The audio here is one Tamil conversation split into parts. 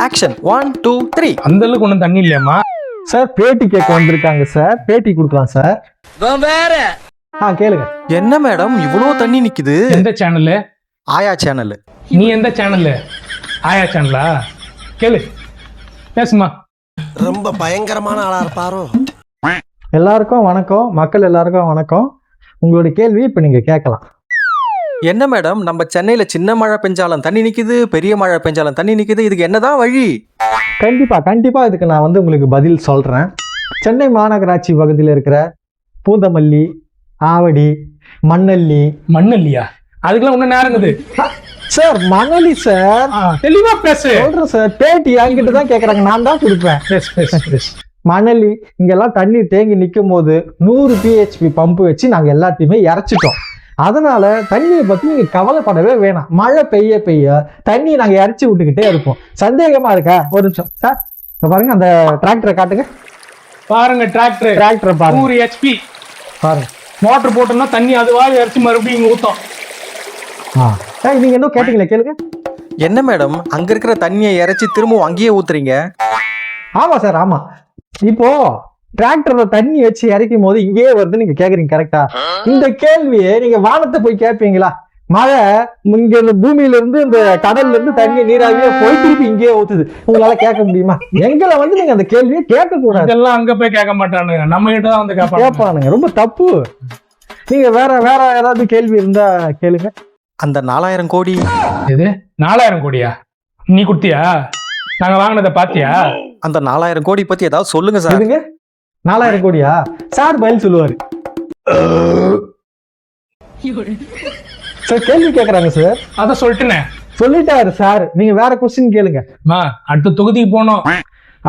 ஆக்ஷன் 1 2 3. அந்த அளவுக்கு ஒன்றும் தண்ணி இல்லையாம்மா. சார் பேட்டி கேட்க வந்திருக்காங்க சார், பேட்டி கொடுக்கலாம் சார். கேளுங்க. என்ன மேடம் இவ்வளோ தண்ணி நிக்குது? எந்த சேனலு? ஆயா சேனல். நீ எந்த சேனலு? ஆயா சேனலா? கேளு, பேசுமா. ரொம்ப பயங்கரமான ஆளா இருப்பாரோ. எல்லாருக்கும் வணக்கம், மக்கள் எல்லாருக்கும் வணக்கம். உங்களுடைய கேள்வி இப்போ நீங்க கேட்கலாம். என்ன மேடம் நம்ம சென்னையில சின்ன மழை பெஞ்சாலும் தண்ணி நிக்குது, பெரிய மழை பெஞ்சாலும் தண்ணி நிக்குது, இதுக்கு என்னதான் வழி? கண்டிப்பா இதுக்கு நான் உங்களுக்கு பதில் சொல்றேன். சென்னை மாநகராட்சி பகுதியில் இருக்கிற பூந்தமல்லி, ஆவடி, மண்ணல்லி. மண்ணல்லியா? அதுக்கெல்லாம் ஒன்றும் நேரம் இருக்குது சார். மணலி சார். தெளிவா பேசு. சொல்றேன் சார், பேட்டி என்கிட்ட தான் கேட்கறாங்க, நான் தான் கொடுப்பேன். மணலி இங்கெல்லாம் தண்ணி தேங்கி நிற்கும் போது 100 PHP பம்பு வச்சு நாங்கள் எல்லாத்தையுமே இறைச்சிட்டோம். அதனால தண்ணியை பத்தி நீங்க கவலைப்படவே வேணாம். மழை பெய்ய பெய்ய தண்ணியை நாங்க இறைச்சி விட்டுக்கிட்டே இருப்போம். சந்தேகமா இருக்கா? ஒரு நிமிஷம் சார், பாருங்க அந்த டிராக்டரை காட்டுங்க. பாருங்க டிராக்டரை பாருங்க. 100 HP பாருங்க. மோட்டர் போட்டோம்னா தண்ணி அதுவா இறைச்சி மறுபடியும் இங்க ஊத்தம். நீங்க என்ன கேட்டீங்களே, கேளுங்க. என்ன மேடம் அங்க இருக்கிற தண்ணியை இறைச்சி திரும்ப அங்கேயே ஊத்துறீங்க? ஆமா சார், ஆமா. இப்போ டிராக்டர்ல தண்ணி வச்சு இறைக்கும் போது இங்கேயே வருது நீங்க கேக்குறீங்க, கரெக்டா? இந்த கேள்வியை நீங்க வானத்தை போய் கேட்பீங்களா? மழை இங்க இந்த பூமியில இருந்து இந்த கடல்ல இருந்து தண்ணி நீராவியே போய் திருப்பி இங்கேயே ஊத்துது, உங்களால கேட்க முடியுமா? எங்களை நீங்க அந்த கேள்வியை கேட்க கூடாது. இதெல்லாம் அங்க போய் கேட்க மாட்டானுங்க, நம்ம கிட்ட தான் வந்து கேட்பானுங்க. ரொம்ப தப்பு. நீங்க வேற ஏதாவது கேள்வி இருந்தா கேளுங்க. அந்த 4000 கோடி. எது 4000 கோடியா? நீ குடுத்தியா? நாங்க வாங்கினதை பாத்தியா? அந்த 4000 கோடி பத்தி ஏதாவது சொல்லுங்க சார். 4000 கோடியா? சார் பதில் சொல்லுவாரு. சார் கேள்வி கேக்குறாங்க சார். அத சொல்லிட்டாரு சார். நீங்க வேற கொஸ்டின் கேளுங்க. அடுத்த தொகுதிக்கு போனோம்.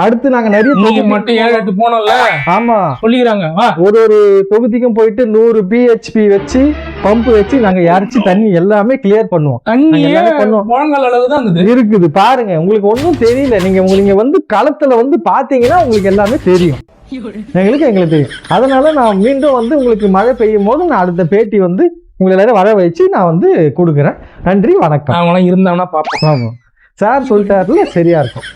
அடுத்து நாங்க நிறைய தொகுதி மட்டும் 7-8 போனோம்ல. ஆமா சொல்லிக்கிறாங்க. ஒரு தொகுதிக்கும் போயிட்டு 100 PHP வச்சு பம்பு வச்சு நாங்க இறைச்சி தண்ணி எல்லாமே கிளியர் பண்ணுவோம். தண்ணி முழங்கால் அளவுதான் இருக்குது பாருங்க. உங்களுக்கு ஒன்றும் தெரியல. நீங்க களத்துல பாத்தீங்கன்னா உங்களுக்கு எல்லாமே தெரியும். எங்களுக்கு தெரியும். அதனால நான் மீண்டும் உங்களுக்கு மழை பெய்யும் போது நான் அடுத்த பேட்டி உங்களை எல்லாரும் வர வச்சு நான் கொடுக்குறேன். நன்றி, வணக்கம். அவங்களாம் இருந்தாங்கன்னா பாப்போம். ஆமா சார் சொல்லிட்டாருல, சரியா இருக்கும்.